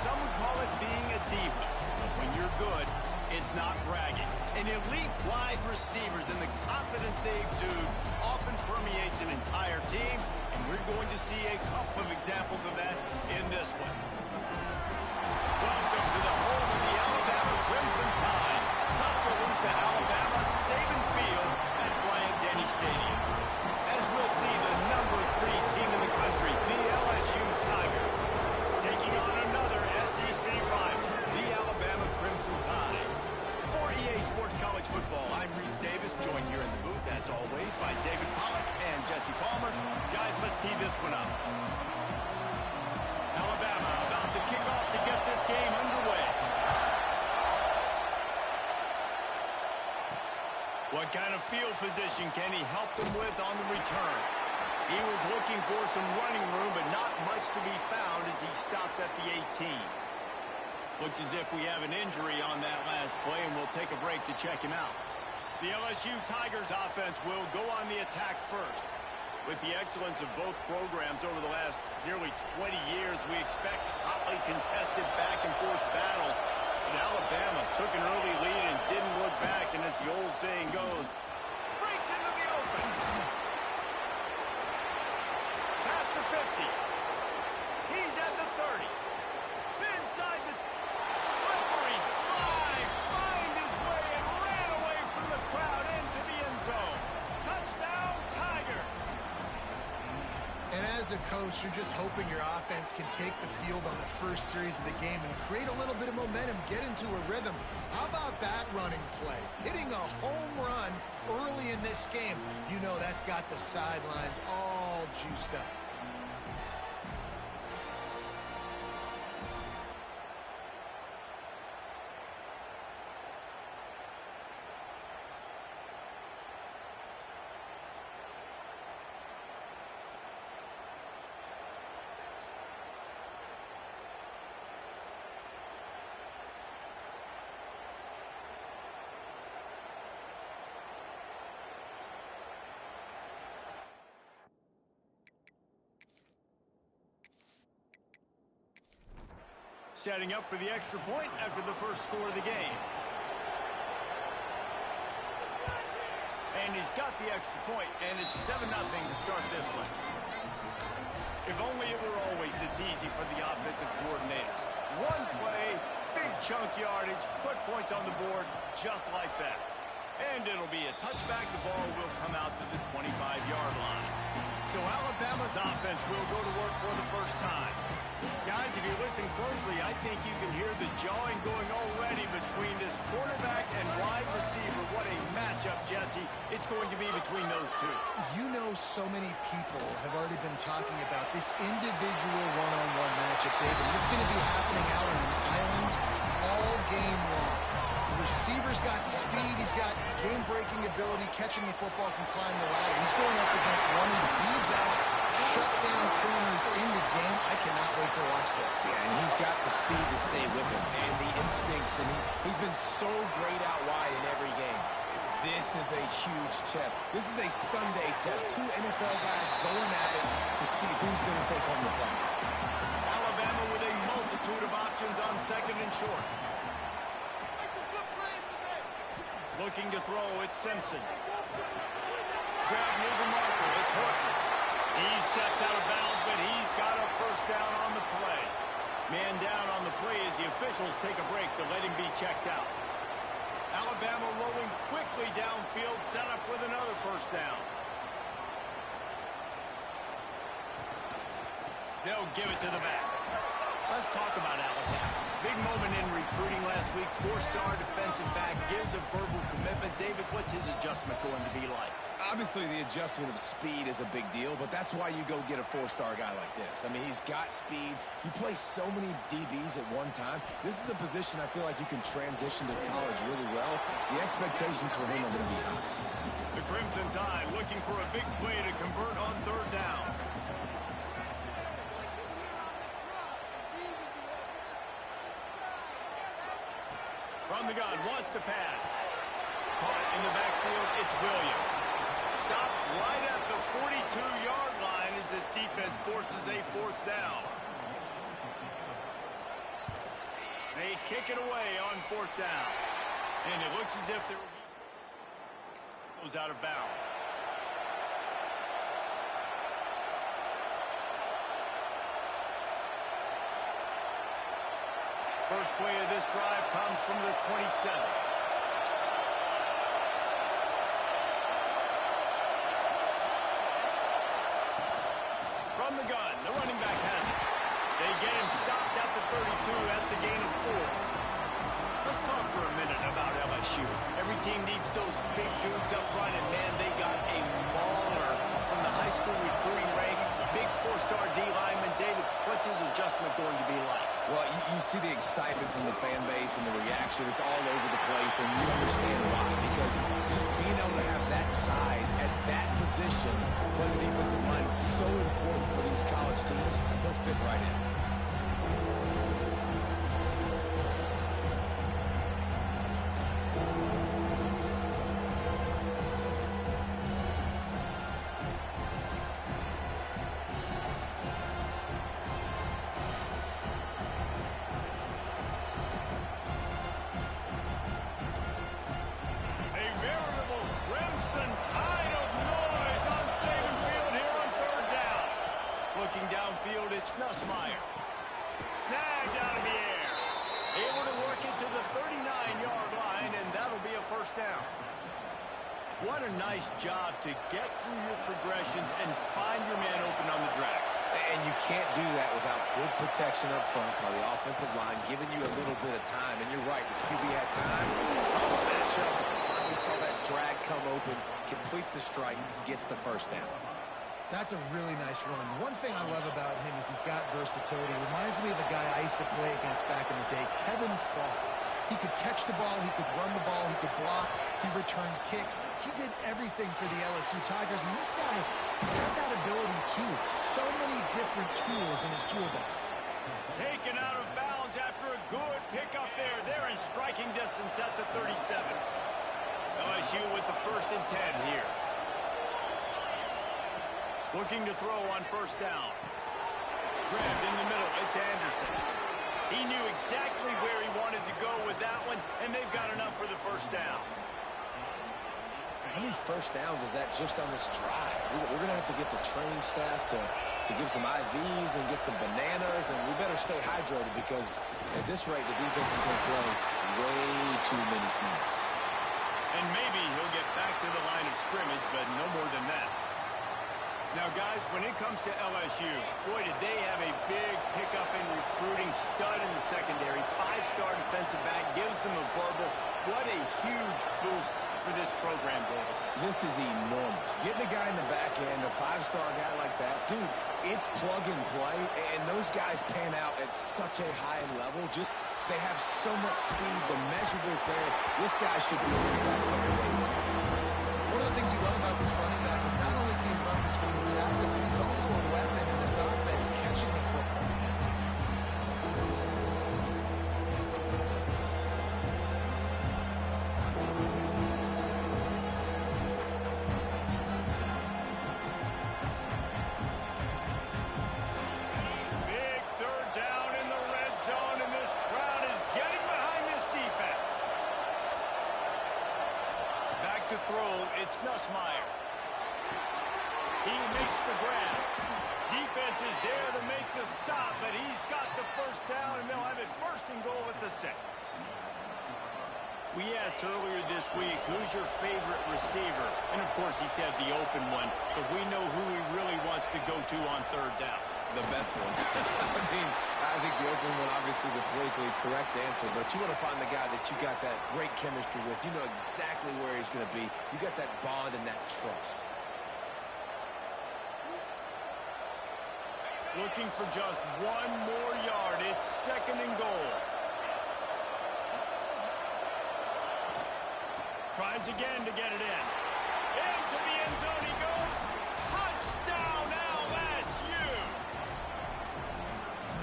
some would call it being a diva. But when you're good, it's not bragging. And elite wide receivers and the confidence they exude often permeates an entire team, and we're going to see a couple of examples of that in this one. Welcome to the home of the Alabama Crimson Tide, Tuscaloosa, Alabama, Saban Field at Bryant-Denny Stadium. As we'll see, the number 3 team in the country, the LSU Tigers, taking on another SEC rival, the Alabama Crimson Tide. For EA Sports College Football, I'm Reese Davis, joined here in the booth, as always, by David Pollack and Jesse Palmer. Guys, let's tee this one up. Alabama about to kick off to get this game underway. What kind of field position can he help them with on the return? He was looking for some running room, but not much to be found as he stopped at the 18. Looks as if we have an injury on that last play, and we'll take a break to check him out. The LSU Tigers offense will go on the attack first. With the excellence of both programs over the last nearly 20 years, we expect hotly contested back-and-forth battles. But Alabama took an early lead and didn't look back, and as the old saying goes, breaks into the open. Past the 50. He's at the 30. Inside the slippery slide, find his way and ran away from the crowd into the end zone. Touchdown, Tigers. And as a coach, you're just hoping your offense can take the field on the first series of the game and create a little bit of momentum, get into a rhythm. How about that running play? Hitting a home run early in this game. You know that's got the sidelines all juiced up. Setting up for the extra point after the first score of the game. And he's got the extra point, and it's 7-0 to start this one. If only it were always this easy for the offensive coordinators. One play, big chunk yardage, put points on the board just like that. And it'll be a touchback. The ball will come out to the 25-yard line. So Alabama's offense will go to work for the first time. Guys, if you listen closely, I think you can hear the jawing going already between this quarterback and wide receiver. What a matchup, Jesse. It's going to be between those two. You know, so many people have already been talking about this individual one-on-one matchup, David. It's going to be happening out on an island all game long. The receiver's got speed. He's got game-breaking ability, catching the football, can climb the ladder. He's going up against one of the best shutdown corners in the game. I cannot wait to watch this. Yeah, and he's got the speed to stay with him and the instincts, and he's been so great out wide in every game. This is a huge test. This is a Sunday test. 2 NFL guys going at it to see who's going to take home the points. Alabama with a multitude of options on second and short. Looking to throw, it's Simpson. Grab near the marker, it's Horton. He steps out of bounds, but he's got a first down on the play. Man down on the play as the officials take a break to let him be checked out. Alabama rolling quickly downfield, set up with another first down. They'll give it to the back. Let's talk about Alabama. Big moment in recruiting last week. 4-star defensive back gives a verbal commitment. David, what's his adjustment going to be like? Obviously, the adjustment of speed is a big deal, but that's why you go get a 4-star guy like this. I mean, he's got speed. You play so many DBs at one time. This is a position I feel like you can transition to college really well. The expectations for him are going to be high. The Crimson Tide looking for a big play to convert on third down. From the gun, wants to pass. Caught in the backfield, it's Williams. Stopped right at the 42-yard line as this defense forces a fourth down. They kick it away on 4th down. And it looks as if they're goes out of bounds. First play of this drive comes from the 27. From the gun, the running back has it. They get him stopped at the 32. That's a gain of 4. Let's talk for a minute about LSU. Every team needs those big dudes up front, and man, they got a mauler from the high school recruiting ranks. Big 4-star D lineman. David, what's his adjustment going to be like? Well, you see the excitement from the fan base and the reaction. It's all over the place, and you understand why. Because just being able to have that size at that position, play the defensive line, is so important for these college teams. They'll fit right in. Downfield, it's Nussmeier. Snagged out of the air. Able to work it to the 39-yard line, and that'll be a 1st down. What a nice job to get through your progressions and find your man open on the drag. And you can't do that without good protection up front by the offensive line, giving you a little bit of time. And you're right, the QB had time, saw the matchups, finally saw that drag come open, completes the strike, gets the 1st down. That's a really nice run. One thing I love about him is he's got versatility. Reminds me of a guy I used to play against back in the day, Kevin Falk. He could catch the ball, he could run the ball, he could block, he returned kicks. He did everything for the LSU Tigers, and this guy, he's got that ability too. So many different tools in his toolbox. Taken out of bounds after a good pickup there. They're in striking distance at the 37. LSU with the 1st and 10 here. Looking to throw on 1st down. Grabbed in the middle. It's Anderson. He knew exactly where he wanted to go with that one, and they've got enough for the 1st down. How many 1st downs is that just on this drive? We're going to have to get the training staff to give some IVs and get some bananas, and we better stay hydrated because at this rate, the defense is going to play way too many snaps. And maybe he'll get back to the line of scrimmage, but no more than that. Now, guys, when it comes to LSU, boy, did they have a big pickup in recruiting. Stud in the secondary. 5-star defensive back. Gives them a verbal. What a huge boost for this program, David. This is enormous. Getting a guy in the back end, a 5-star guy like that, dude, it's plug and play, and those guys pan out at such a high level. Just, they have so much speed. The measurables there. This guy should be an impact player. One of the things you love about this running back is not only can he run between the tackles, but he's also a weapon in this offense catching the football. Big 3rd down in the red zone, and this crowd is getting behind this defense. Back to throw, it's Nussmeier. He makes the grab. Defense is there to make the stop, but he's got the 1st down, and they'll have it 1st and goal at the 6. We asked earlier this week, who's your favorite receiver? And, of course, he said the open one, but we know who he really wants to go to on 3rd down. The best one. I think the open one, obviously the politically correct answer, but you want to find the guy that you got that great chemistry with. You know exactly where he's going to be. You got that bond and that trust. Looking for just 1 more yard. It's 2nd and goal. Tries again to get it in. Into the end zone he goes. Touchdown, LSU!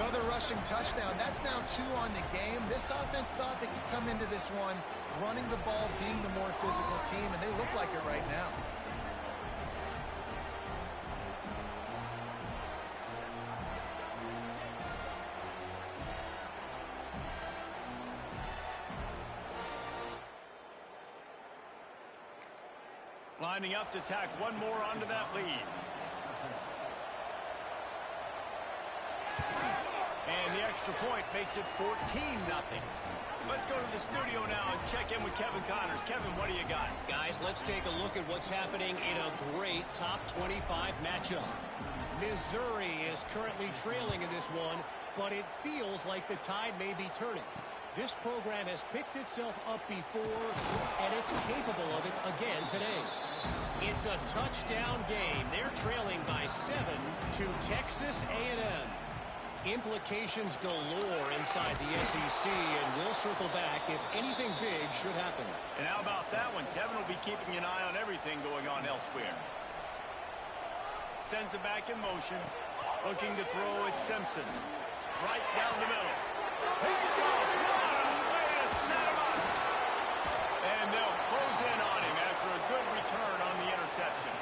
Another rushing touchdown. That's now 2 on the game. This offense thought they could come into this one running the ball, being the more physical team, and they look like it right now. Lining up to tack one more onto that lead. And the extra point makes it 14-0. Let's go to the studio now and check in with Kevin Connors. Kevin, what do you got? Guys, let's take a look at what's happening in a great top 25 matchup. Missouri is currently trailing in this one, but it feels like the tide may be turning. This program has picked itself up before, and it's capable of it again today. It's a touchdown game. They're trailing by 7 to Texas A&M. Implications galore inside the SEC, and we'll circle back if anything big should happen. And how about that one? Kevin will be keeping an eye on everything going on elsewhere. Sends it back in motion. Looking to throw it, Simpson. Right down the middle. Here we go. What a way to set him up. And they'll close in on him after a good return on the interception.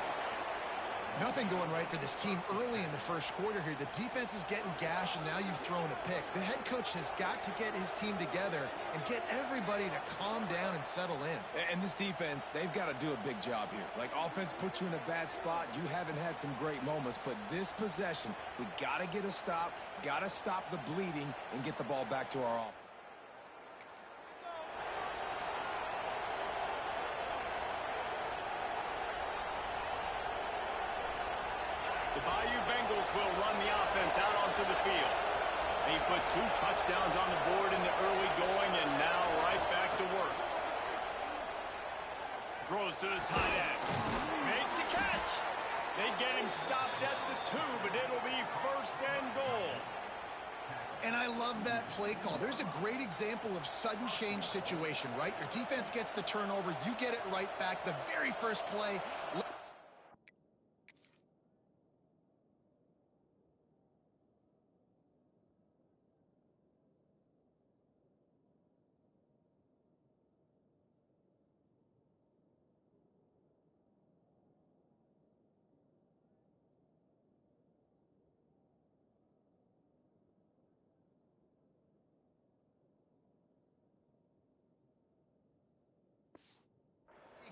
Nothing going right for this team early in the first quarter here. The defense is getting gashed, and now you've thrown a pick. The head coach has got to get his team together and get everybody to calm down and settle in. And this defense, they've got to do a big job here. Like, offense puts you in a bad spot. You haven't had some great moments, but this possession, we got to get a stop, got to stop the bleeding, and get the ball back to our offense. The Bayou Bengals will run the offense out onto the field. They put 2 touchdowns on the board in the early going, and now right back to work. Throws to the tight end. Makes the catch. They get him stopped at the 2, but it'll be first and goal. And I love that play call. There's a great example of sudden change situation, right? Your defense gets the turnover. You get it right back. The very first play.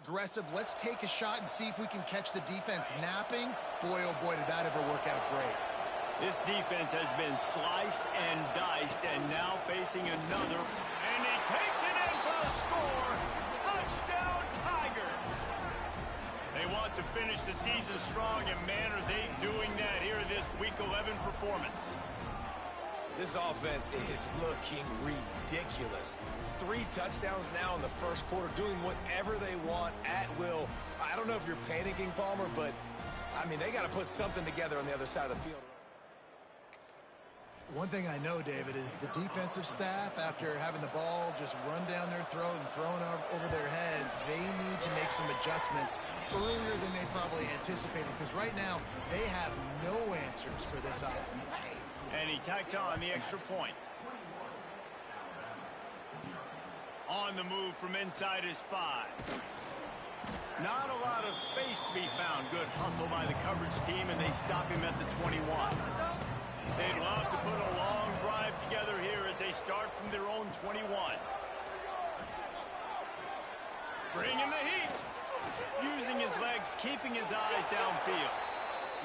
Aggressive. Let's take a shot and see if we can catch the defense napping. Boy, oh boy, did that ever work out great. This defense has been sliced and diced, and now facing another. And he takes it in for the score. Touchdown, Tiger. They want to finish the season strong, and man, are they doing that here in this Week 11 performance. This offense is looking ridiculous. 3 touchdowns now in the first quarter, doing whatever they want at will. I don't know if you're panicking, Palmer, but, I mean, they got to put something together on the other side of the field. One thing I know, David, is the defensive staff, after having the ball just run down their throat and thrown over their heads, they need to make some adjustments earlier than they probably anticipated, because right now they have no answers for this offense. And he tacks on the extra point. On the move from inside his 5. Not a lot of space to be found. Good hustle by the coverage team, and they stop him at the 21. They'd love to put a long drive together here as they start from their own 21. Bringing the heat. Using his legs, keeping his eyes downfield.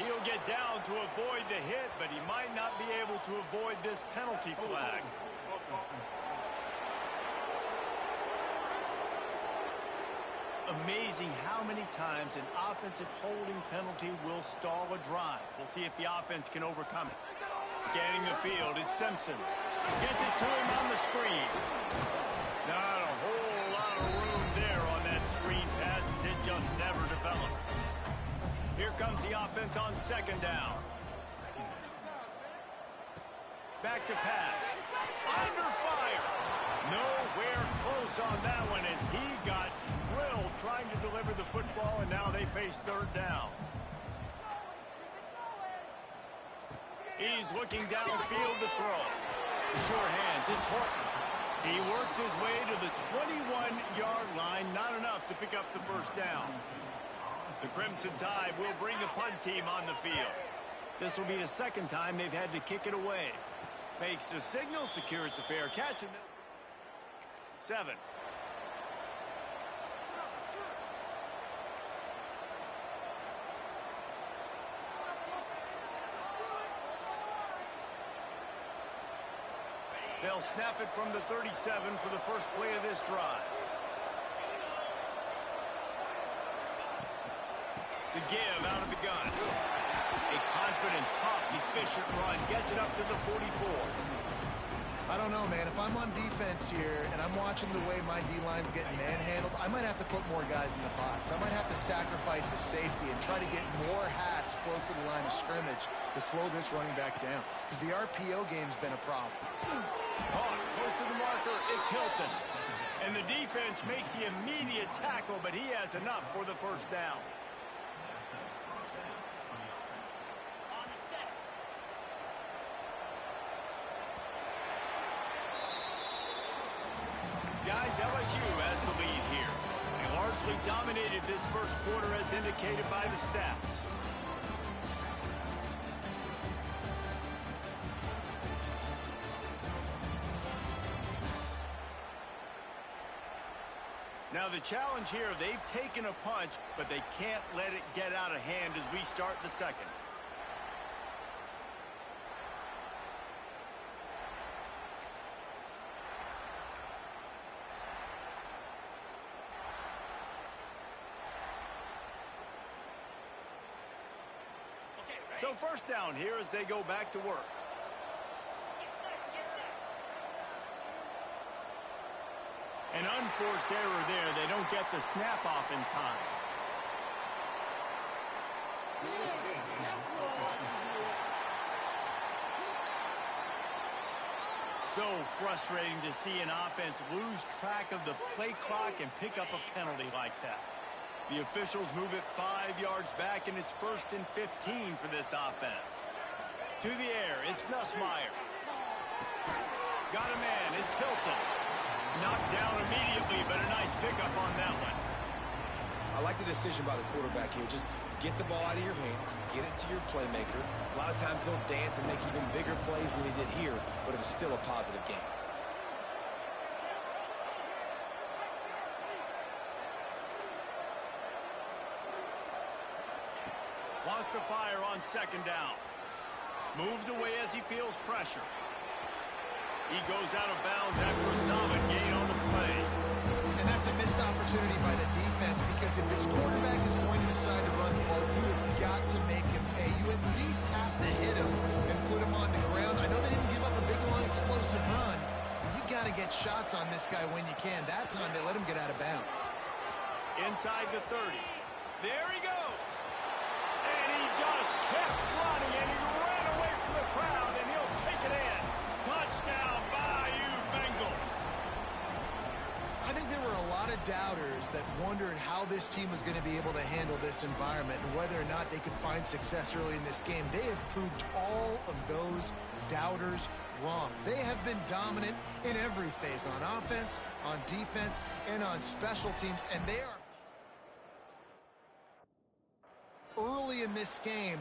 He'll get down to avoid the hit, but he might not be able to avoid this penalty flag. Amazing how many times an offensive holding penalty will stall a drive. We'll see if the offense can overcome it. Scanning the field, it's Simpson. Gets it to him on the screen. Not a whole lot of room there on that screen pass as it just never developed. Here comes the offense on 2nd down. Back to pass. Under fire. Nowhere close on that one as he got drilled trying to deliver the football, and now they face 3rd down. He's looking downfield to throw. Sure hands, it's Horton. He works his way to the 21-yard line, not enough to pick up the 1st down. The Crimson Tide will bring the punt team on the field. This will be the 2nd time they've had to kick it away. Makes the signal, secures the fair catch, and 7. They'll snap it from the 37 for the first play of this drive. The give out of the gun. A confident, tough, efficient run gets it up to the 44. I don't know, man. If I'm on defense here and I'm watching the way my D-line's getting manhandled, I might have to put more guys in the box. I might have to sacrifice his safety and try to get more hats close to the line of scrimmage to slow this running back down, because the RPO game's been a problem. Caught close to the marker. It's Hilton. And the defense makes the immediate tackle, but he has enough for the first down. Guys, LSU has the lead here. They largely dominated this first quarter as indicated by the stats. Now the challenge here, they've taken a punch, but they can't let it get out of hand as we start the second. So first down here as they go back to work. An unforced error there. They don't get the snap off in time. So frustrating to see an offense lose track of the play clock and pick up a penalty like that. The officials move it 5 yards back, and it's 1st and 15 for this offense. To the air, it's Nussmeier. Got a man, it's Hilton. Knocked down immediately, but a nice pickup on that one. I like the decision by the quarterback here. Just get the ball out of your hands, get it to your playmaker. A lot of times he'll dance and make even bigger plays than he did here, but it was still a positive game. Wants to fire on second down. Moves away as he feels pressure. He goes out of bounds after a solid gain on the play. And that's a missed opportunity by the defense, because if this quarterback is going to decide to run the ball, you have got to make him pay. You at least have to hit him and put him on the ground. I know they didn't give up a big, long, explosive run. You got to get shots on this guy when you can. That time they let him get out of bounds. Inside the 30. There he goes. And he just kept running, and he ran away from the crowd, and he'll take it in. Touchdown, Bayou Bengals. I think there were a lot of doubters that wondered how this team was going to be able to handle this environment and whether or not they could find success early in this game. They have proved all of those doubters wrong. They have been dominant in every phase, on offense, on defense, and on special teams, and they are early in this game.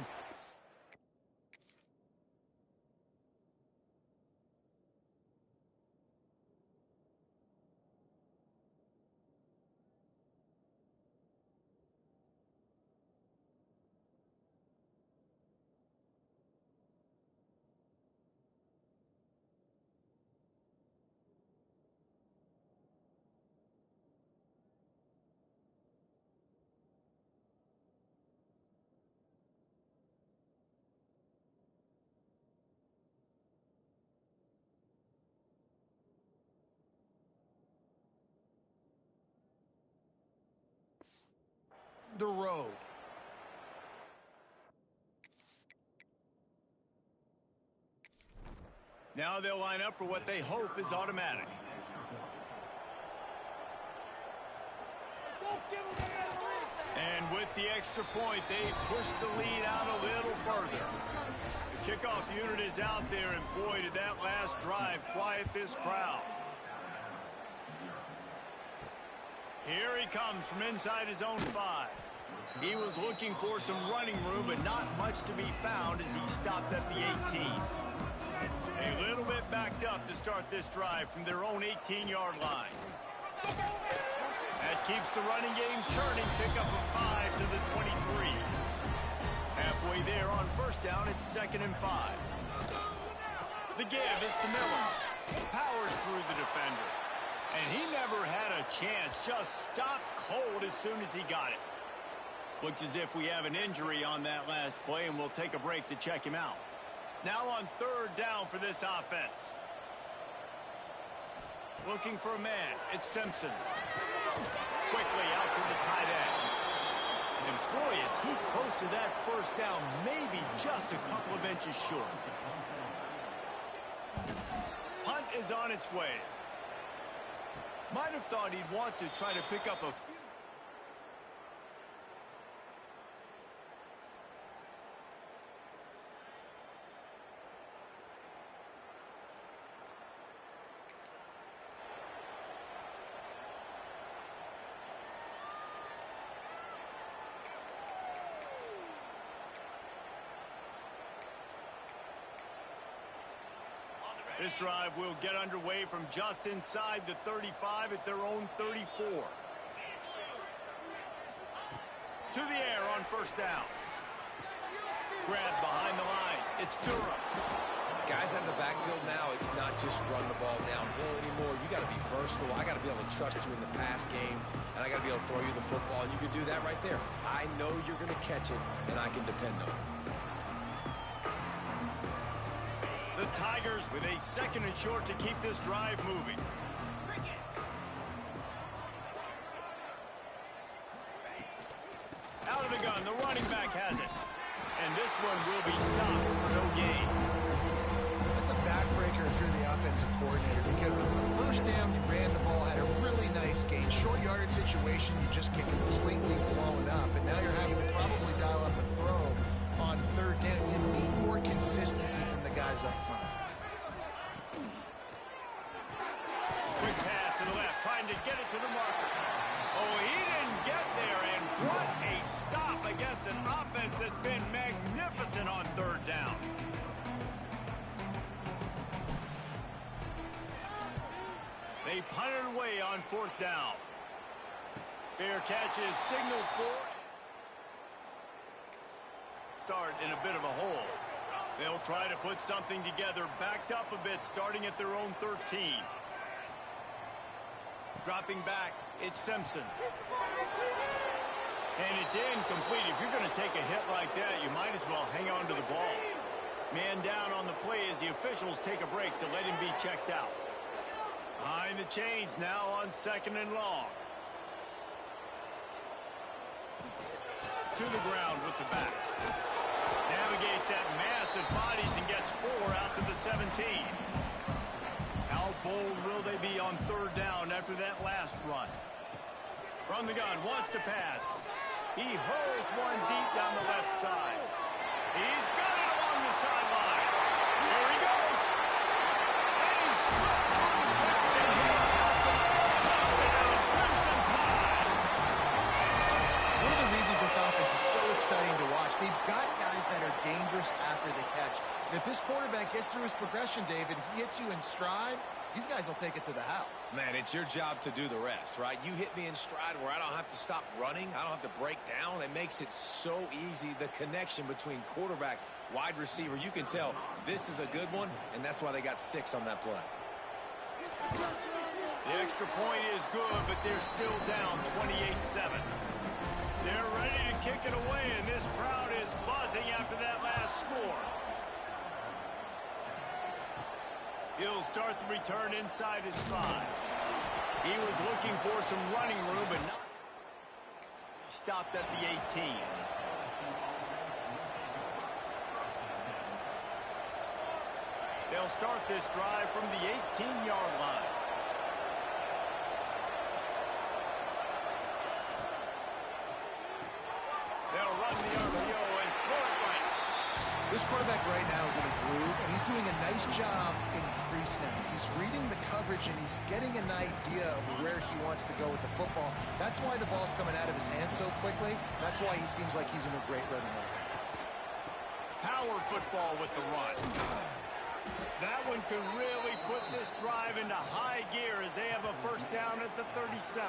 The road. Now they'll line up for what they hope is automatic. And with the extra point, they push the lead out a little further. The kickoff unit is out there, and boy, did that last drive quiet this crowd. Here he comes from inside his own 5. He was looking for some running room, but not much to be found as he stopped at the 18. A little bit backed up to start this drive from their own 18-yard line. That keeps the running game churning. Pickup of 5 to the 23. Halfway there on first down, it's 2nd and 5. The give is to Miller. Powers through the defender. And he never had a chance. Just stopped cold as soon as he got it. Looks as if we have an injury on that last play, and we'll take a break to check him out. Now on third down for this offense. Looking for a man. It's Simpson. Quickly out to the tight end. And boy, is he close to that first down, maybe just a couple of inches short. Punt is on its way. Might have thought he'd want to try to pick up a few. This drive will get underway from just inside the 35 at their own 34. To the air on first down. Grab behind the line. It's Durham. Guys out in the backfield now, it's not just run the ball downhill anymore. You got to be versatile. I got to be able to trust you in the pass game, and I got to be able to throw you the football, and you can do that right there. I know you're going to catch it, and I can depend on it. The Tigers with a second and short to keep this drive moving. Out of the gun, the running back has it. And this one will be stopped for no gain. That's a backbreaker if you're the offensive coordinator, because on the first down, you ran the ball, had a really nice gain. Short yardage situation, you just get completely blown up. And now you're having to probably dial up a throw on third down. You need more consistency from the guys up front. Quick pass to the left, trying to get it to the marker. Oh, he didn't get there, and what a stop against an offense that's been magnificent on third down. They punted away on fourth down. Fair catch is signaled for. Start in a bit of a hole. They'll try to put something together, backed up a bit, starting at their own 13. Dropping back, it's Simpson. And it's incomplete. If you're going to take a hit like that, you might as well hang on to the ball. Man down on the play as the officials take a break to let him be checked out. Behind the chains now on second and long. To the ground with the back. Navigates that massive bodies and gets 4 out to the 17. How bold will they be on third down after that last run? From the gun, wants to pass. He hurls one deep down the left side. He's got it along the sideline. Here he goes. And he's slipped through the crowd and hit a touchdown, Crimson Tide. One of the reasons this offense is so exciting to watch, they've got guys that are dangerous after the catch. And if this quarterback gets through his progression, David, he hits you in stride, these guys will take it to the house. Man, it's your job to do the rest, right? You hit me in stride where I don't have to stop running. I don't have to break down. It makes it so easy. The connection between quarterback, wide receiver, you can tell this is a good one, and that's why they got 6 on that play. The extra point is good, but they're still down 28-7. They're ready to kick it away, and this crowd is buzzing after that last score. He'll start the return inside his 5. He was looking for some running room, but not. Stopped at the 18. They'll start this drive from the 18-yard line. They'll run the RPO and throw it right. This quarterback right now is in a groove, and he's doing a nice job in pre-snap. He's reading the coverage, and he's getting an idea of where he wants to go with the football. That's why the ball's coming out of his hands so quickly. That's why he seems like he's in a great rhythm right now. Power football with the run. That one could really put this drive into high gear as they have a first down at the 37.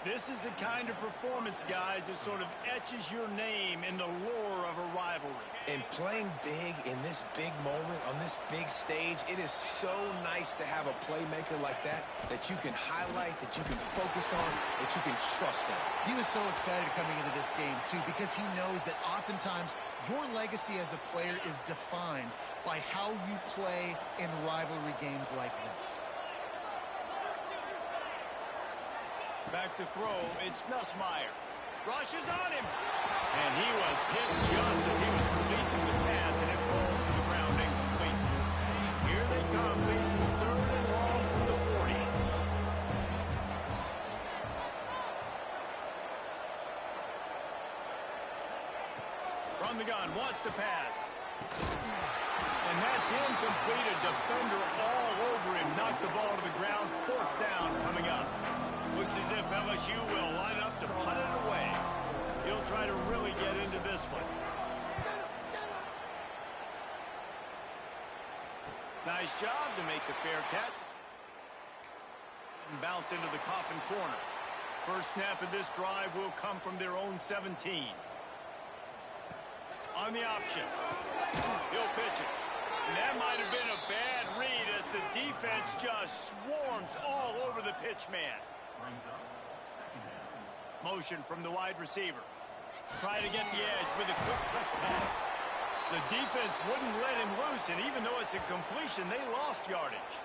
This is the kind of performance, guys, that sort of etches your name in the lore of a rivalry. And playing big in this big moment on this this big stage, it is so nice to have a playmaker like that that you can highlight, that you can focus on, that you can trust in. He was so excited coming into this game, too, because he knows that oftentimes your legacy as a player is defined by how you play in rivalry games like this. Back to throw, it's Nussmeier. Rushes on him. And he was hit just as he was releasing the pass, and it falls to the ground incomplete. Here they come, facing 3rd and long from the 40. From the gun, wants to pass. And that's incomplete. A defender all over him. Knocked the ball to the ground. 4th down coming up. Looks as if LSU will line up to punt it away. He'll try to really get into this one. Nice job to make the fair catch. And bounce into the coffin corner. First snap of this drive will come from their own 17. On the option. He'll pitch it. And that might have been a bad read as the defense just swarms all over the pitch man. Motion from the wide receiver. Try to get the edge with a quick touch pass. The defense wouldn't let him loose, and even though it's a completion, they lost yardage.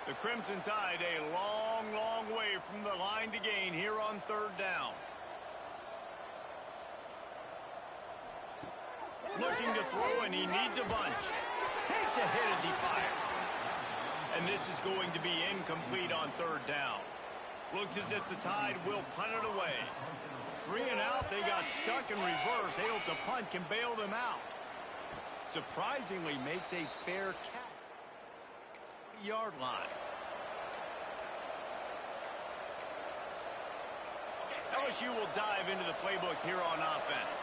The Crimson Tide a long, long way from the line to gain here on 3rd down. Looking to throw, and he needs a bunch. Takes a hit as he fires. And this is going to be incomplete on 3rd down. Looks as if the Tide will punt it away. 3 and out, they got stuck in reverse. They hope the punt can bail them out. Surprisingly makes a fair catch. Yard line. LSU will dive into the playbook here on offense.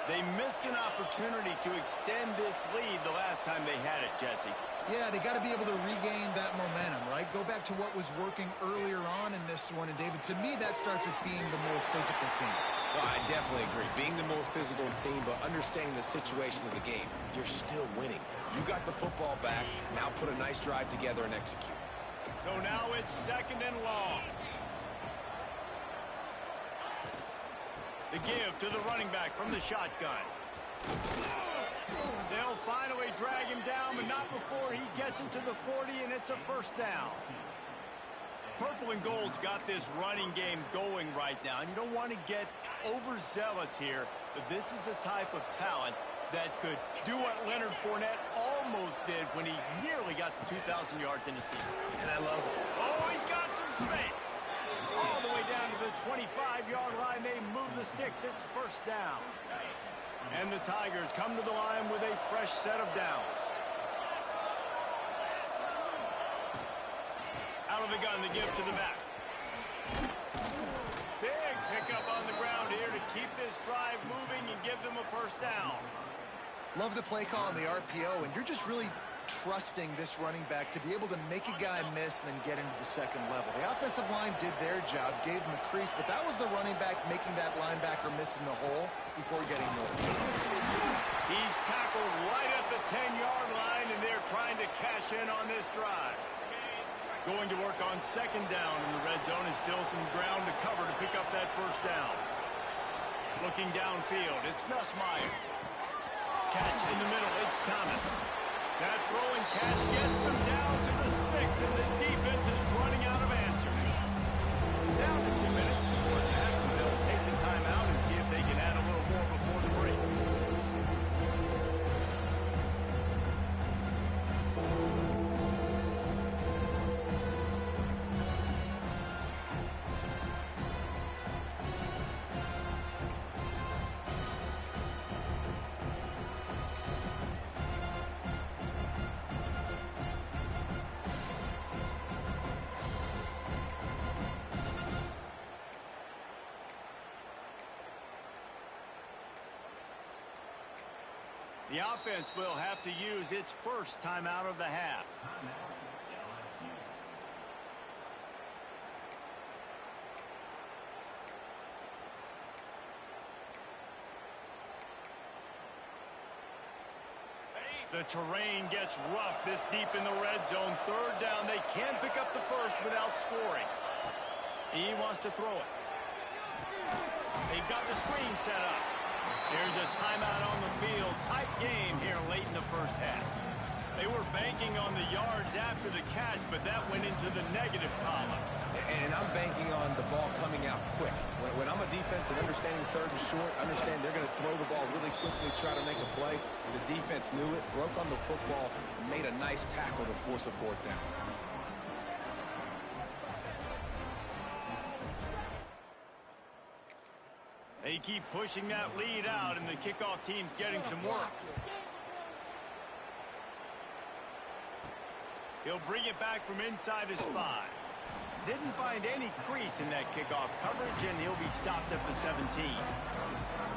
They missed an opportunity to extend this lead the last time they had it, Jesse. Yeah, they got to be able to regain that momentum, right? Go back to what was working earlier on in this one. And, David, to me, that starts with being the more physical team. Well, I definitely agree. Being the more physical team, but understanding the situation of the game. You're still winning. You got the football back. Now put a nice drive together and execute. So now it's 2nd and long. The give to the running back from the shotgun. They'll finally drag him down, but not before he gets it to the 40, and it's a 1st down. Purple and gold's got this running game going right now, and you don't want to get overzealous here, but this is a type of talent that could do what Leonard Fournette almost did when he nearly got to 2,000 yards in a season. And I love it. Oh, he's got some space. All the way down to the 25-yard line. They move the sticks. It's 1st down. And the Tigers come to the line with a fresh set of downs. Out of the gun to give to the back. Big pickup on the ground here to keep this drive moving and give them a 1st down. Love the play call on the RPO, and you're just really trusting this running back to be able to make a guy miss and then get into the 2nd level. The offensive line did their job, gave him a crease, but that was the running back making that linebacker miss in the hole before getting more. He's tackled right at the 10-yard line, and they're trying to cash in on this drive. Going to work on 2nd down in the red zone, and still some ground to cover to pick up that 1st down. Looking downfield, it's Nussmeier. Catch in the middle, it's Thomas. That throwing catch gets them down to the 6, and the defense is running out of answers. Down to 2 minutes before the half, they'll take the timeout and see if they can add a little more before the break. The offense will have to use its 1st timeout of the half. The terrain gets rough this deep in the red zone. Third down, they can't pick up the first without scoring. He wants to throw it. They've got the screen set up. There's a timeout on the field. Tight game here late in the first half. They were banking on the yards after the catch, but that went into the negative column. And I'm banking on the ball coming out quick. When I'm a defense and understanding third and short, understand they're going to throw the ball really quickly, try to make a play. The defense knew it, broke on the football, made a nice tackle to force a fourth down. They keep pushing that lead out, and the kickoff team's getting some work. He'll bring it back from inside his 5. Didn't find any crease in that kickoff coverage, and he'll be stopped at the 17.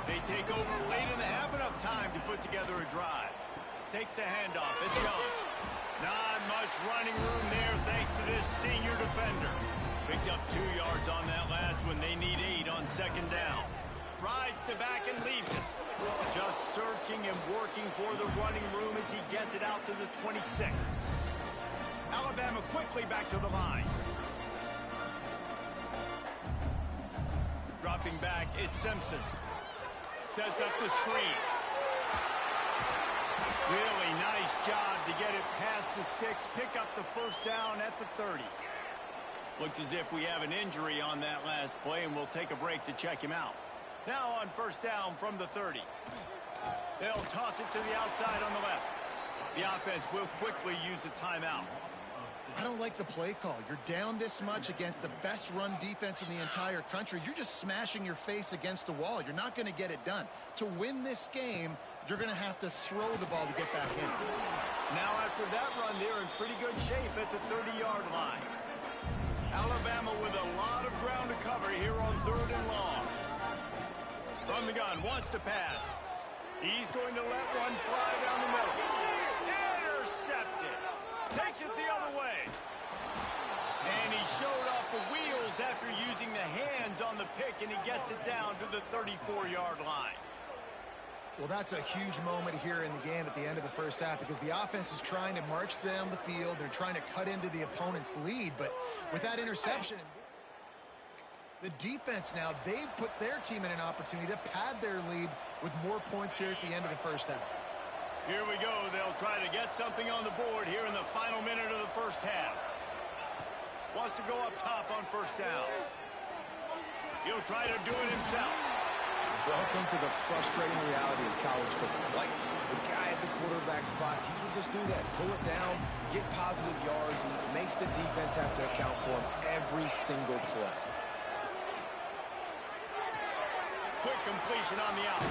They take over late in the half, enough time to put together a drive. Takes the handoff. It's Young. Not much running room there thanks to this senior defender. Picked up 2 yards on that last one. They need 8 on second down. Rides to back and leaves it. Just searching and working for the running room as he gets it out to the 26. Alabama quickly back to the line. Dropping back, it's Simpson. Sets up the screen. Really nice job to get it past the sticks. Pick up the first down at the 30. Looks as if we have an injury on that last play, and we'll take a break to check him out. Now on first down from the 30. They'll toss it to the outside on the left. The offense will quickly use a timeout. I don't like the play call. You're down this much against the best run defense in the entire country. You're just smashing your face against the wall. You're not going to get it done. To win this game, you're going to have to throw the ball to get back in. Now after that run, they're in pretty good shape at the 30-yard line. Alabama with a lot of ground to cover here on third and long. From the gun, wants to pass. He's going to let one fly down the middle. Intercepted. Takes it the other way. And he showed off the wheels after using the hands on the pick, and he gets it down to the 34-yard line. Well, that's a huge moment here in the game at the end of the first half because the offense is trying to march down the field. They're trying to cut into the opponent's lead, but with that interception, the defense now, they've put their team in an opportunity to pad their lead with more points here at the end of the first half. Here we go. They'll try to get something on the board here in the final minute of the first half. Wants to go up top on first down. He'll try to do it himself. Welcome to the frustrating reality of college football. Like, the guy at the quarterback spot, he can just do that. Pull it down, get positive yards, makes the defense have to account for him every single play. Quick completion on the out.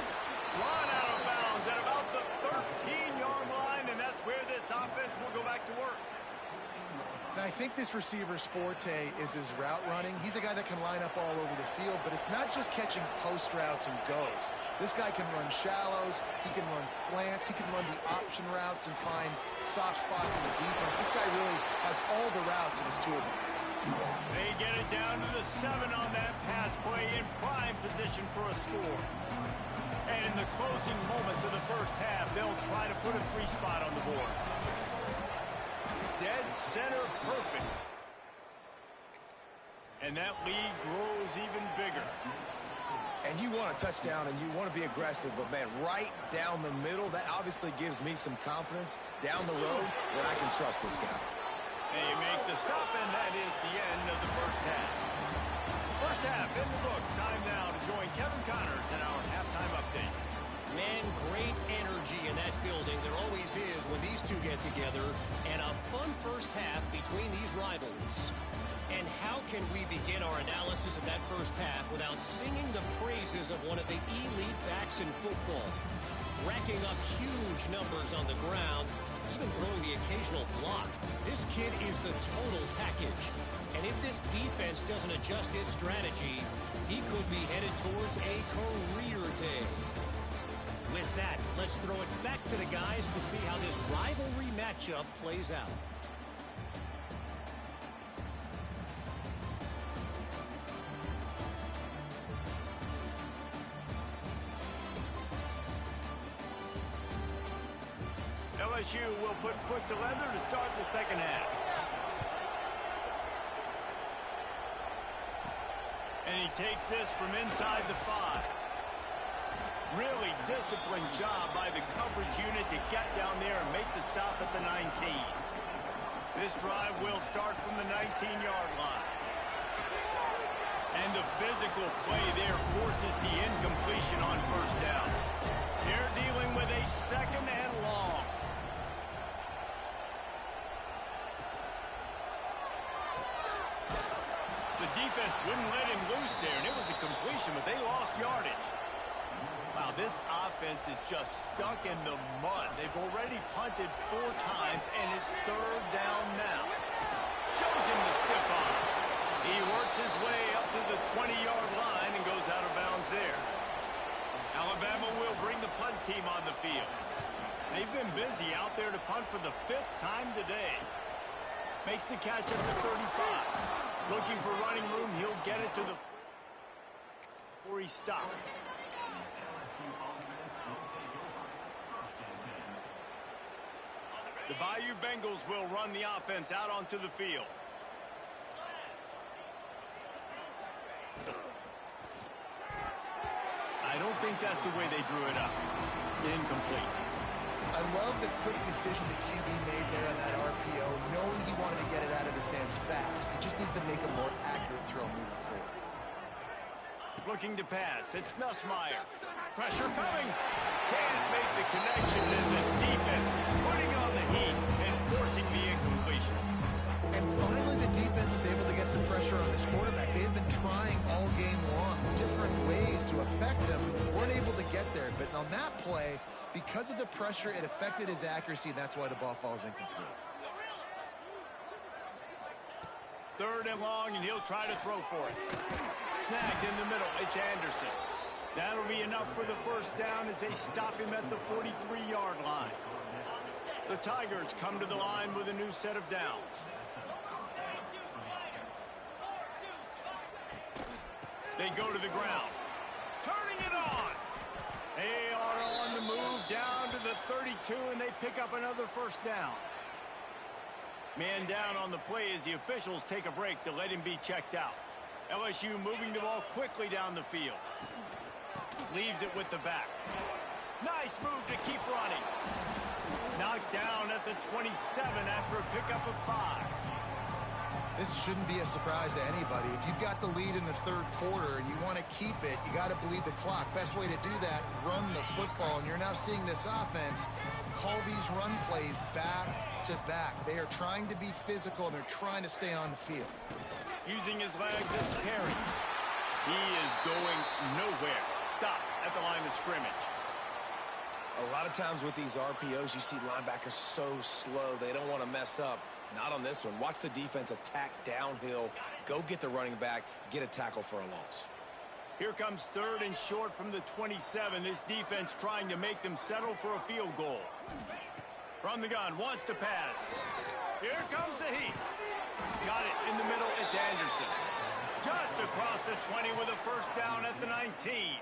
Run out of bounds at about the 13-yard line, and that's where this offense will go back to work. Now, I think this receiver's forte is his route running. He's a guy that can line up all over the field, but it's not just catching post routes and goes. This guy can run shallows, he can run slants, he can run the option routes and find soft spots in the defense. This guy really has all the routes in his toolbox. They get it down to the 7 on that pass play, in prime position for a score. And in the closing moments of the first half, they'll try to put a 3 spot on the board. Dead center perfect. And that lead grows even bigger. And you want a touchdown and you want to be aggressive, but man, right down the middle, that obviously gives me some confidence down the road that I can trust this guy. They make the stop, and that is the end of the first half. First half in the books. Time now to join Kevin Connors in our halftime update. Man, great energy in that building. There always is when these two get together. And a fun first half between these rivals. And how can we begin our analysis of that first half without singing the praises of one of the elite backs in football? Racking up huge numbers on the ground, even throwing the occasional block. This kid is the total package. And if this defense doesn't adjust its strategy, he could be headed towards a career day. With that, let's throw it back to the guys to see how this rivalry matchup plays out. LSU will put foot to leather to start the second half. And he takes this from inside the 5. Really disciplined job by the coverage unit to get down there and make the stop at the 19. This drive will start from the 19-yard line. And the physical play there forces the incompletion on first down. They're dealing with a second and long. The defense wouldn't let him loose there, and it was a completion, but they lost yardage. Wow, this offense is just stuck in the mud. They've already punted 4 times, and it's third down now. Shows him the stiff arm. He works his way up to the 20-yard line and goes out of bounds there. Alabama will bring the punt team on the field. They've been busy out there to punt for the 5th time today. Makes the catch at the 35. Looking for running room, he'll get it to the before he stopped. The Bayou Bengals will run the offense out onto the field. I don't think that's the way they drew it up. Incomplete. I love the quick decision the QB made there on that RPO, knowing he wanted to get it out of his hands fast. He just needs to make a more accurate throw moving forward. Looking to pass. It's Nussmeier. Pressure coming. Can't make the connection, and the defense putting on the heat and forcing the incompletion. And finally, the defense is able to get some pressure on this quarterback. They have been trying all game long different ways to affect him. Weren't able to get there, but on that play, because of the pressure, it affected his accuracy, and that's why the ball falls incomplete. Third and long, and he'll try to throw for it. Snagged in the middle. It's Anderson. That'll be enough for the first down as they stop him at the 43-yard line. The Tigers come to the line with a new set of downs. They go to the ground. Turning it on. They are on the move down to the 32, and they pick up another first down. Man down on the play as the officials take a break to let him be checked out. LSU moving the ball quickly down the field. Leaves it with the back. Nice move to keep running. Knocked down at the 27 after a pickup of 5. This shouldn't be a surprise to anybody. If you've got the lead in the third quarter and you want to keep it, you got to bleed the clock. Best way to do that, run the football. And you're now seeing this offense call these run plays back to back. They are trying to be physical, and they're trying to stay on the field. Using his legs, it's Perry. He is going nowhere. Stop at the line of scrimmage. A lot of times with these RPOs, you see linebackers so slow, they don't want to mess up. Not on this one. Watch the defense attack downhill, go get the running back, get a tackle for a loss. Here comes third and short from the 27. This defense trying to make them settle for a field goal. From the gun, wants to pass. Here comes the heat. Got it in the middle, it's Anderson. Just across the 20 with a first down at the 19.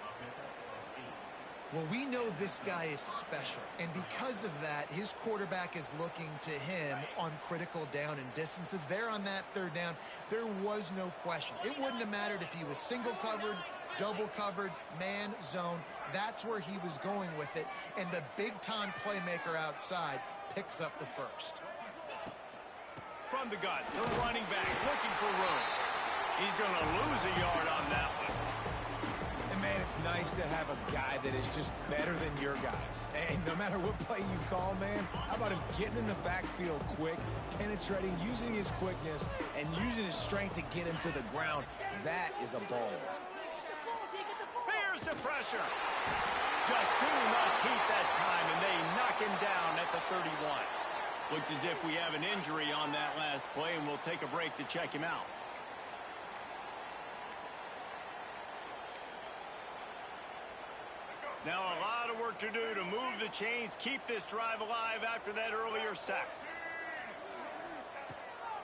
Well, we know this guy is special, and because of that, his quarterback is looking to him on critical down and distances. There on that third down, there was no question. It wouldn't have mattered if he was single covered, double covered, man, zone. That's where he was going with it, and the big-time playmaker outside picks up the first. From the gun, the running back looking for room. He's going to lose a yard on that one. And, man, it's nice to have a guy that is just better than your guys. And no matter what play you call, man, how about him getting in the backfield quick, penetrating, using his quickness, and using his strength to get him to the ground. That is a ball. Here's the pressure. Just too much heat that time, and they knock him down at the 31. Looks as if we have an injury on that last play, and we'll take a break to check him out. Now a lot of work to do to move the chains, keep this drive alive after that earlier sack.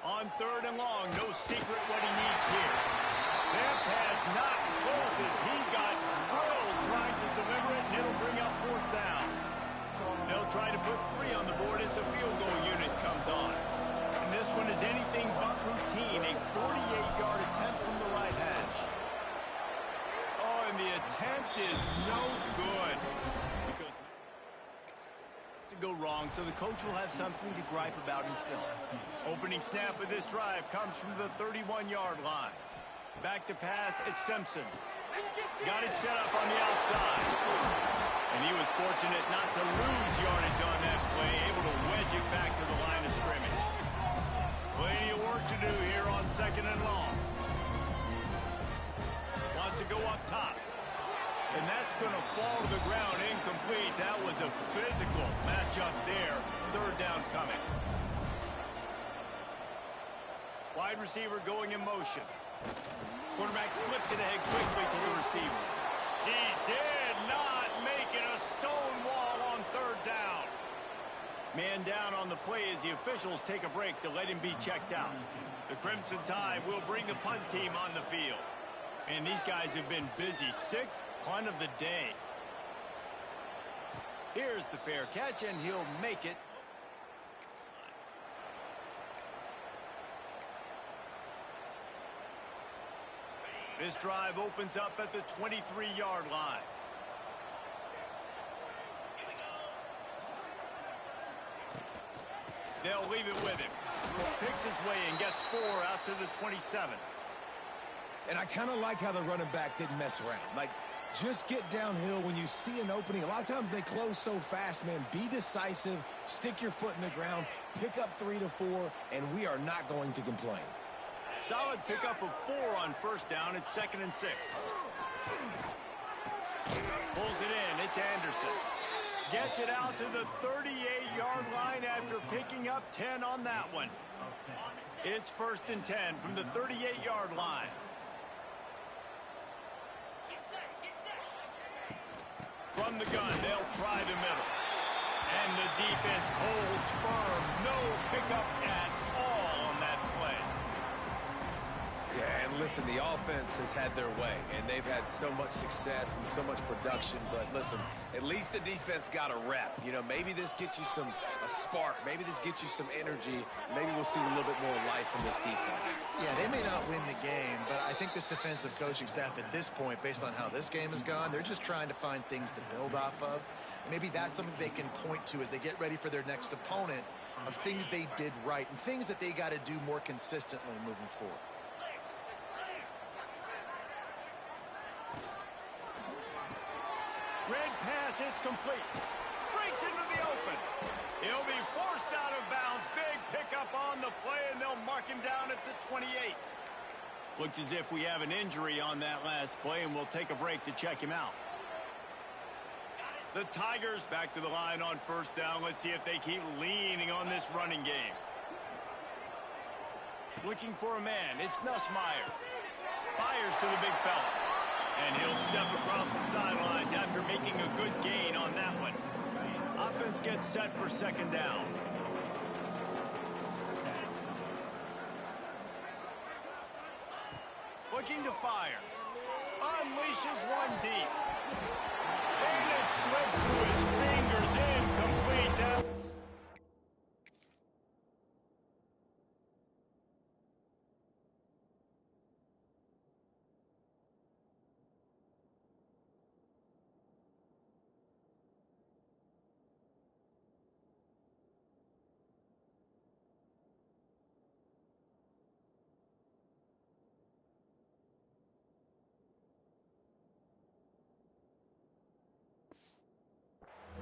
On third and long, no secret what he needs here. That pass not close as he got drilled trying to deliver it, and it'll bring up fourth down. They'll They'll try to put 3 on the board as the field goal unit comes on. And this one is anything but routine. A 48-yard attempt from the right hash. Oh, and the attempt is no good. Because to go wrong, so the coach will have something to gripe about in film. Opening snap of this drive comes from the 31-yard line. Back to pass, it's Simpson. Got it set up on the outside. And he was fortunate not to lose yardage on that play, able to wedge it back to the line of scrimmage. Plenty of work to do here on 2nd and long. Wants to go up top. And that's going to fall to the ground incomplete. That was a physical matchup there. 3rd down coming. Wide receiver going in motion. Quarterback flips it ahead quickly to the receiver. He did not make it a stone wall on 3rd down. Man down on the play as the officials take a break to let him be checked out. The Crimson Tide will bring the punt team on the field. And these guys have been busy. 6th punt of the day. Here's the fair catch, and he'll make it. This drive opens up at the 23-yard line. They'll leave it with him. Picks his way and gets 4 out to the 27. And I kind of like how the running back didn't mess around. Like, just get downhill when you see an opening. A lot of times they close so fast, man. Be decisive, stick your foot in the ground, pick up 3 to 4, and we are not going to complain. Solid pickup of 4 on 1st down. It's 2nd and 6. Pulls it in. It's Anderson. Gets it out to the 38-yard line after picking up 10 on that one. It's 1st and 10 from the 38-yard line. From the gun, they'll try the middle. And the defense holds firm. No pickup at all on that play. Yeah, and listen, the offense has had their way, and they've had so much success and so much production. But listen, at least the defense got a rep. You know, maybe this gets you a spark. Maybe this gets you some energy. Maybe we'll see a little bit more life from this defense. Yeah, they may not win the game, but I think this defensive coaching staff at this point, based on how this game has gone, they're just trying to find things to build off of. Maybe that's something they can point to as they get ready for their next opponent, of things they did right and things that they got to do more consistently moving forward. Red pass, it's complete. Breaks into the open. He'll be forced out of bounds. Big pickup on the play, and they'll mark him down at the 28. Looks as if we have an injury on that last play, and we'll take a break to check him out. The Tigers back to the line on 1st down. Let's see if they keep leaning on this running game. Looking for a man. It's Nussmeier. Fires to the big fella. And he'll step across the sidelines after making a good gain on that one. Offense gets set for 2nd down. Looking to fire. Unleashes one deep. And it slips through his fingers. Incomplete. That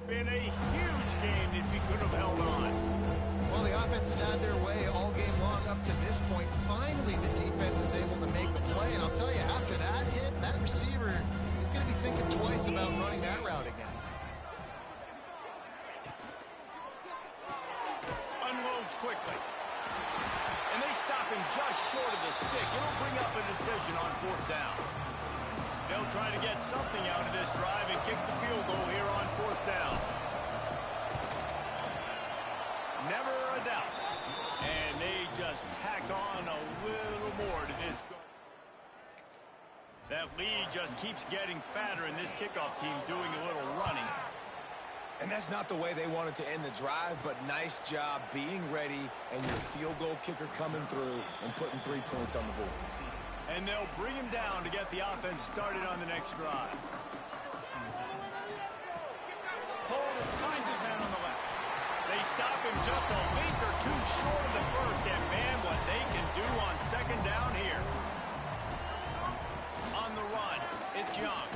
been a huge game if he could have held on. Well, the offense has had their way all game long up to this point. Finally, the defense is able to make a play. And I'll tell you, after that hit, that receiver is going to be thinking twice about running that route again. Unloads quickly. And they stop him just short of the stick. It'll bring up a decision on 4th down. They'll try to get something out of this drive and kick the field goal here on 4th down. Never a doubt. And they just tack on a little more to this. That lead just keeps getting fatter, and this kickoff team doing a little running. And that's not the way they wanted to end the drive, but nice job being ready and your field goal kicker coming through and putting 3 points on the board. And they'll bring him down to get the offense started on the next drive. Cole finds his man on the left. They stop him just a length or two short of the first, and man, what they can do on second down here. On the run, it's Young.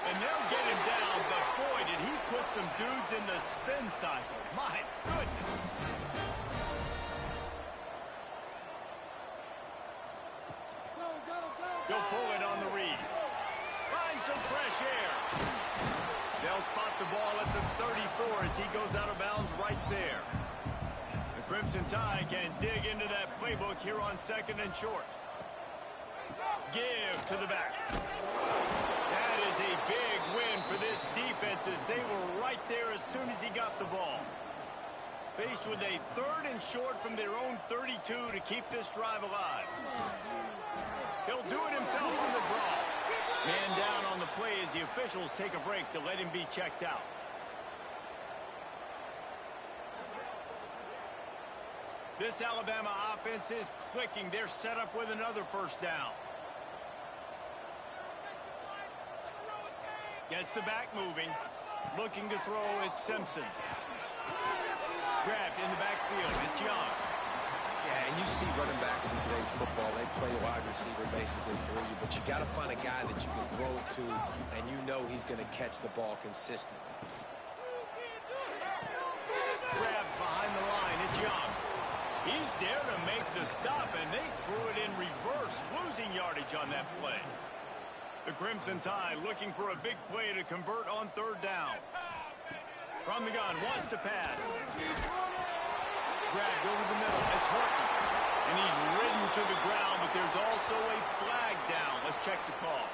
And they'll get him down, but boy, did he put some dudes in the spin cycle. My goodness. He'll pull it on the read. Find some fresh air. They'll spot the ball at the 34 as he goes out of bounds right there. The Crimson Tide can dig into that playbook here on second and short. Give to the back. That is a big win for this defense as they were right there as soon as he got the ball. Faced with a third and short from their own 32 to keep this drive alive. He'll do it himself on the draw. Man down on the play as the officials take a break to let him be checked out. This Alabama offense is clicking. They're set up with another first down. Gets the back moving. Looking to throw, it's Simpson. Grabbed in the backfield, it's Young. Yeah, and you see running backs in today's football, they play wide receiver basically for you, but you got to find a guy that you can throw it to, and you know he's going to catch the ball consistently. Grabbed behind the line, it's Young. He's there to make the stop, and they threw it in reverse, losing yardage on that play. The Crimson Tide looking for a big play to convert on third down. From the gun, wants to pass. Grabbed over the middle, it's Horton. And he's ridden to the ground, but there's also a flag down. Let's check the call.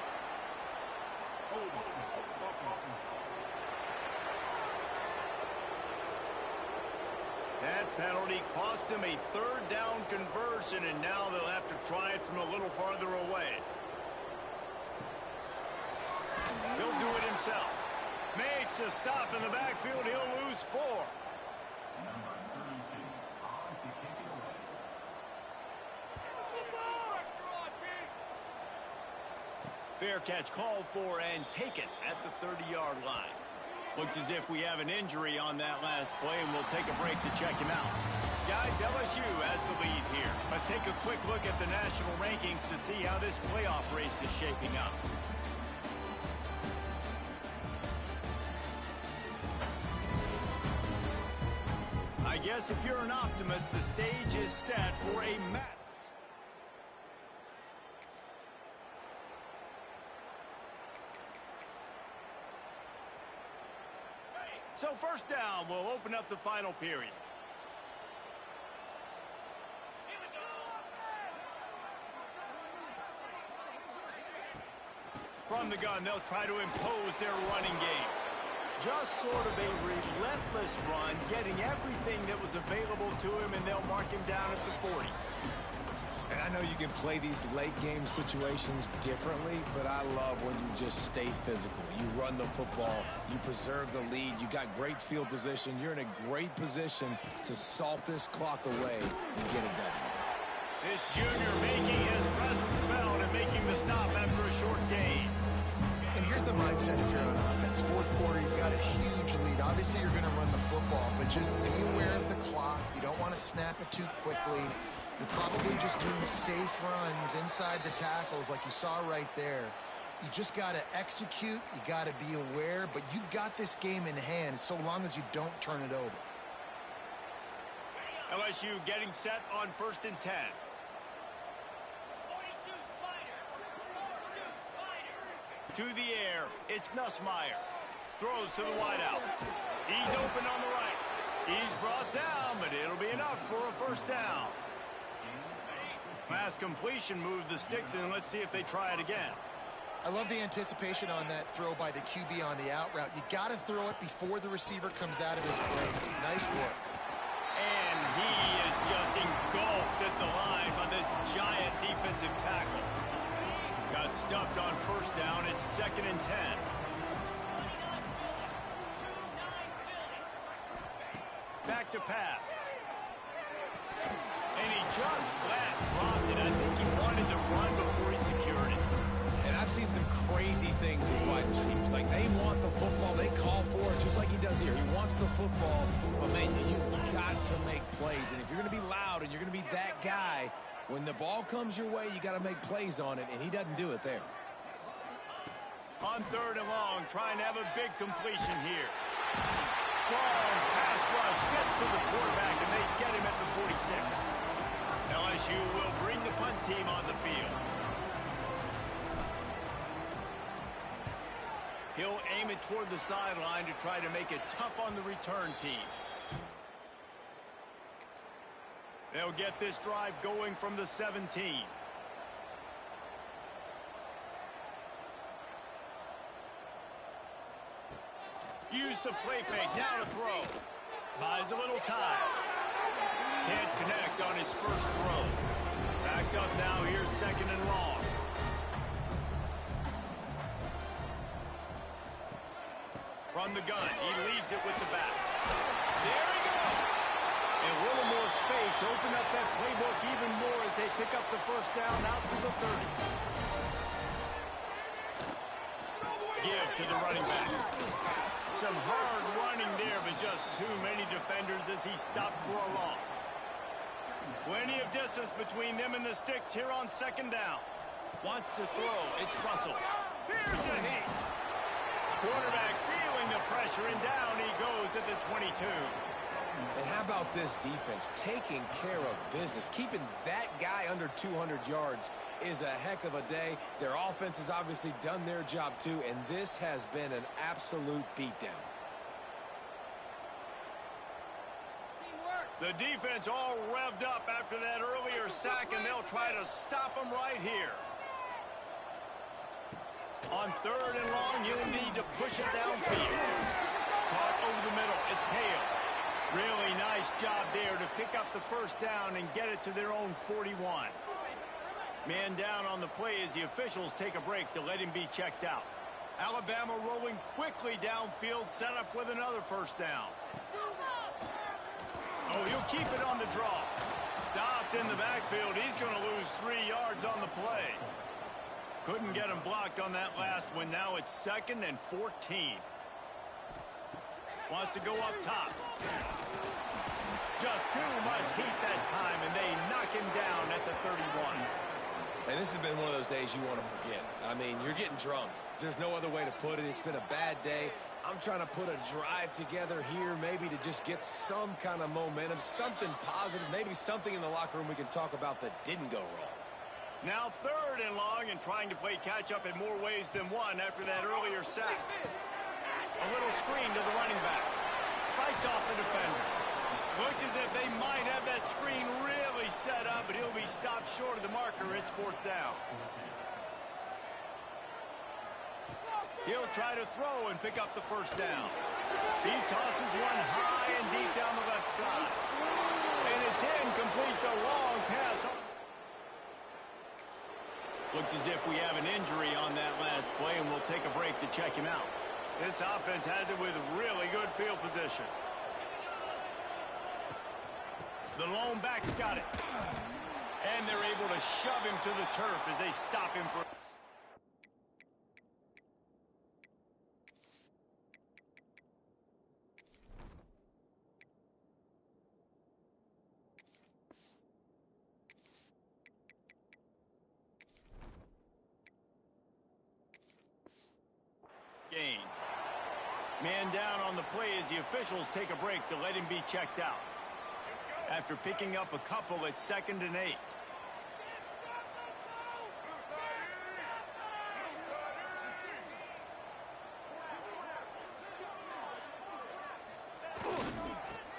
That penalty cost them a third down conversion, and now they'll have to try it from a little farther away. He'll do it himself. Makes a stop in the backfield. He'll lose 4. Fair catch called for and taken at the 30-yard line. Looks as if we have an injury on that last play, and we'll take a break to check him out. Guys, LSU has the lead here. Let's take a quick look at the national rankings to see how this playoff race is shaping up. I guess if you're an optimist, the stage is set for a massive. So first down, we'll open up the final period. From the gun, they'll try to impose their running game. Just sort of a relentless run, getting everything that was available to him, and they'll mark him down at the 40. And I know you can play these late game situations differently, but I love when you just stay physical. You run the football, you preserve the lead, you got great field position, you're in a great position to salt this clock away and get a W. This junior making his presence felt and making the stop after a short gain. And here's the mindset if you're on offense. Fourth quarter, you've got a huge lead. Obviously, you're going to run the football, but just be aware of the clock. You don't want to snap it too quickly. You're probably just doing safe runs inside the tackles like you saw right there. You just got to execute. You got to be aware, but you've got this game in hand so long as you don't turn it over. LSU getting set on 1st and 10. To the air, it's Nussmeier. Throws to the wideout. He's open on the right. He's brought down, but it'll be enough for a first down. Last completion moved the sticks in. Let's see if they try it again. I love the anticipation on that throw by the QB on the out route. You got to throw it before the receiver comes out of his break. Nice work. And he is just engulfed at the line by this giant defensive tackle. Got stuffed on first down. It's 2nd and 10. pass. And he just flat dropped it. I think he wanted to run before he secured it. And I've seen some crazy things with wide receivers. Like, they want the football. They call for it just like he does here. He wants the football. But, man, you've got to make plays. And if you're going to be loud and you're going to be that guy, when the ball comes your way, you got to make plays on it. And he doesn't do it there. On 3rd and long, trying to have a big completion here. Strong pass rush gets to the quarterback, and they get him at the 46. LSU will bring the punt team on the field. He'll aim it toward the sideline to try to make it tough on the return team. They'll get this drive going from the 17. Use the play fake, now to throw. Buys a little time. Can't connect on his first throw. Backed up now, here's 2nd and long. From the gun, he leaves it with the back. There he goes! And a little more space, open up that playbook even more as they pick up the first down out to the 30. Give to the running back. Some hard running there, but just too many defenders as he stopped for a loss. Plenty of distance between them and the sticks here on 2nd down. Wants to throw. It's Russell. Here's a heat. Quarterback feeling the pressure, and down he goes at the 22. And how about this defense taking care of business? Keeping that guy under 200 yards is a heck of a day. Their offense has obviously done their job too, and this has been an absolute beatdown. The defense all revved up after that earlier sack, and they'll try to stop him right here. On 3rd and long, you'll need to push it downfield. Caught over the middle. It's Hale. Really nice job there to pick up the first down and get it to their own 41. Man down on the play as the officials take a break to let him be checked out. Alabama rolling quickly downfield, set up with another first down. Oh, he'll keep it on the draw. Stopped in the backfield. He's going to lose 3 yards on the play. Couldn't get him blocked on that last one. Now it's 2nd and 14. Wants to go up top. Just too much heat that time, and they knock him down at the 31. And this has been one of those days you want to forget. I mean, you're getting drunk. There's no other way to put it. It's been a bad day. I'm trying to put a drive together here, maybe to just get some kind of momentum, something positive, maybe something in the locker room we can talk about that didn't go wrong. Now 3rd and long, and trying to play catch-up in more ways than one after that earlier sack. A little screen to the running back. Fights off the defender. Looks as if they might have that screen really set up, but he'll be stopped short of the marker. It's 4th down. He'll try to throw and pick up the first down. He tosses one high and deep down the left side. And it's incomplete, the long pass. Looks as if we have an injury on that last play, and we'll take a break to check him out. This offense has it with really good field position. The lone back's got it. And they're able to shove him to the turf as they stop him for... gain. Man down on the play as the officials take a break to let him be checked out. After picking up a couple at 2nd and 8.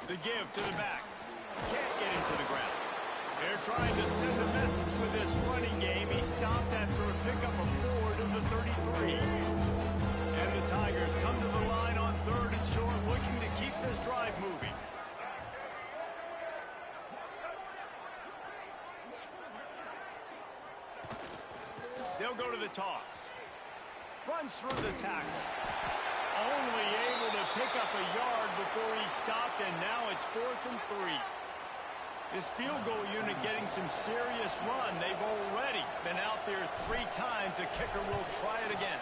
The give to the back. Can't get him to the ground. They're trying to send a message with this running game. He stopped after a pickup of 4 to the 33. And the Tigers come to the line on 3rd and short, looking to keep this drive moving. They'll go to the toss. Runs through the tackle. Only able to pick up a yard before he stopped, and now it's 4th and 3. This field goal unit getting some serious run. They've already been out there 3 times. The kicker will try it again.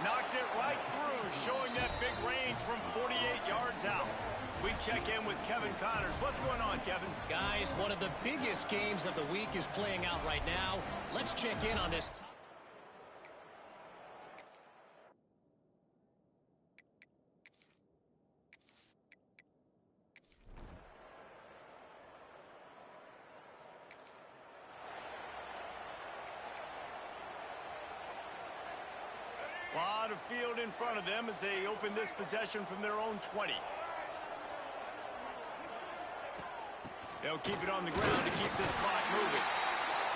Knocked it right through, showing that big range from 48 yards out. We check in with Kevin Connors. What's going on, Kevin? Guys, one of the biggest games of the week is playing out right now. Let's check in on this. Lot of field in front of them as they open this possession from their own 20. They'll keep it on the ground to keep this clock moving.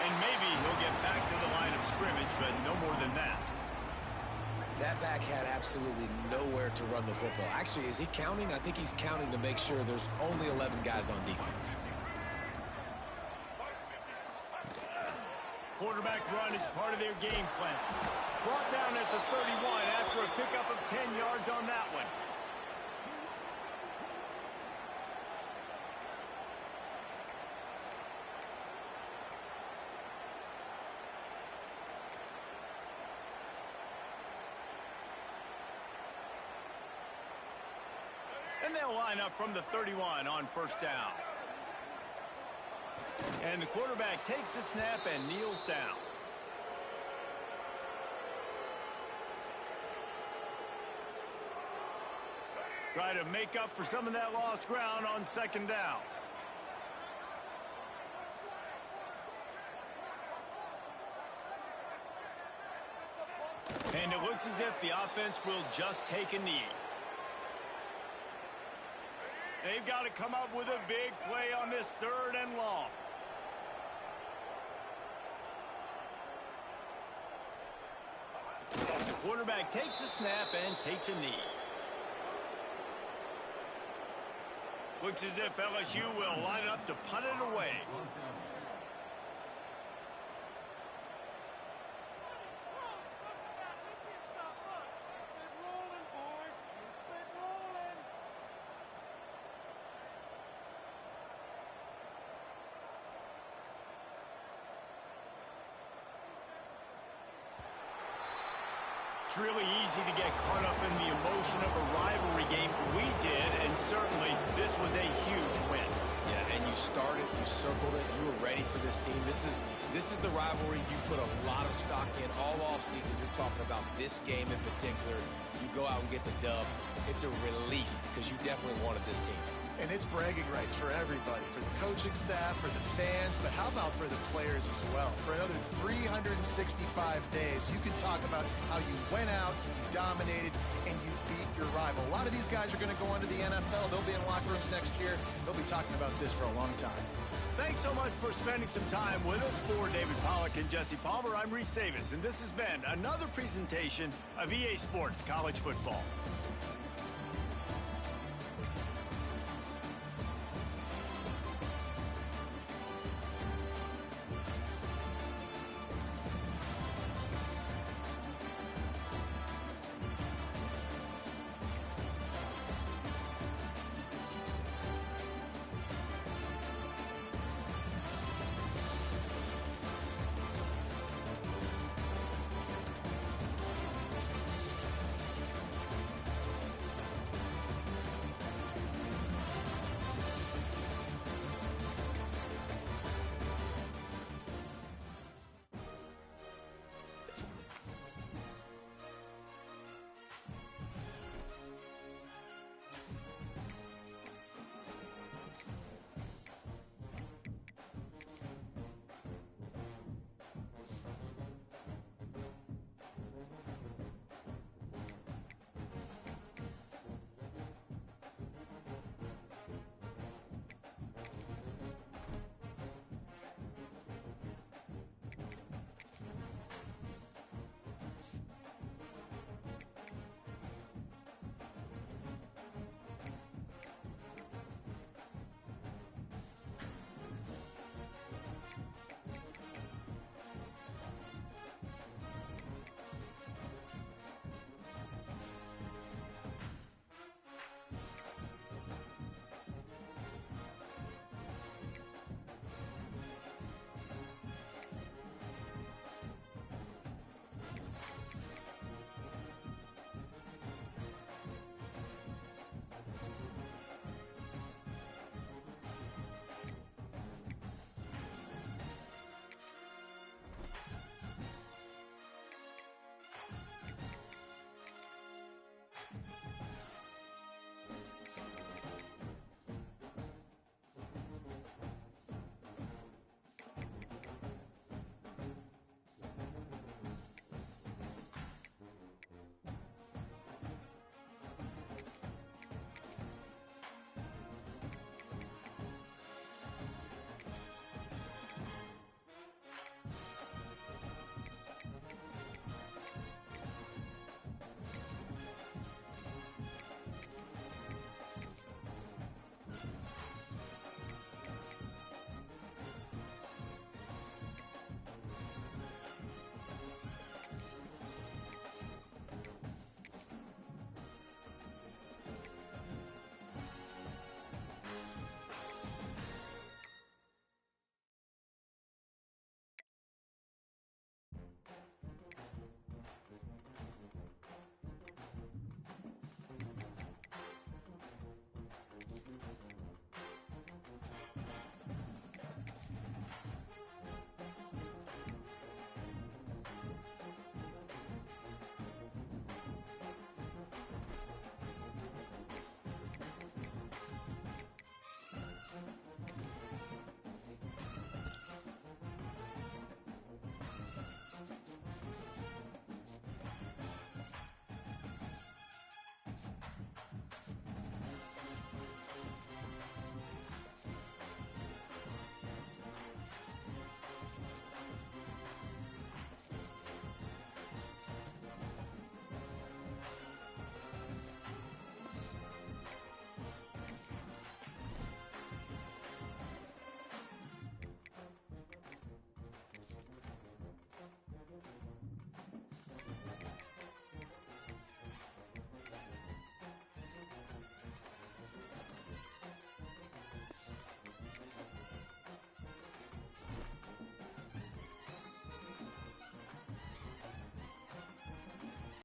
And maybe he'll get back to the line of scrimmage, but no more than that. That back had absolutely nowhere to run the football. Actually, is he counting? I think he's counting to make sure there's only 11 guys on defense. Quarterback run is part of their game plan. Brought down at the 31 after a pickup of 10 yards on that one. And they'll line up from the 31 on 1st down. And the quarterback takes the snap and kneels down. Try to make up for some of that lost ground on 2nd down. And it looks as if the offense will just take a knee. They've got to come up with a big play on this 3rd and long. The quarterback takes a snap and takes a knee. Looks as if LSU will line up to punt it away. It's really easy to get caught up in the emotion of a rivalry game. We did, and certainly this was a huge win. Yeah, and you started, you circled it, you were ready for this team. This is the rivalry you put a lot of stock in all offseason. You're talking about this game in particular. You go out and get the dub. It's a relief because you definitely wanted this team. And it's bragging rights for everybody, for the coaching staff, for the fans, but how about for the players as well? For another 365 days, you can talk about how you went out, you dominated, and you beat your rival. A lot of these guys are going to go into the NFL. They'll be in locker rooms next year. They'll be talking about this for a long time. Thanks so much for spending some time with us. For David Pollack and Jesse Palmer, I'm Reese Davis, and this has been another presentation of EA Sports College Football.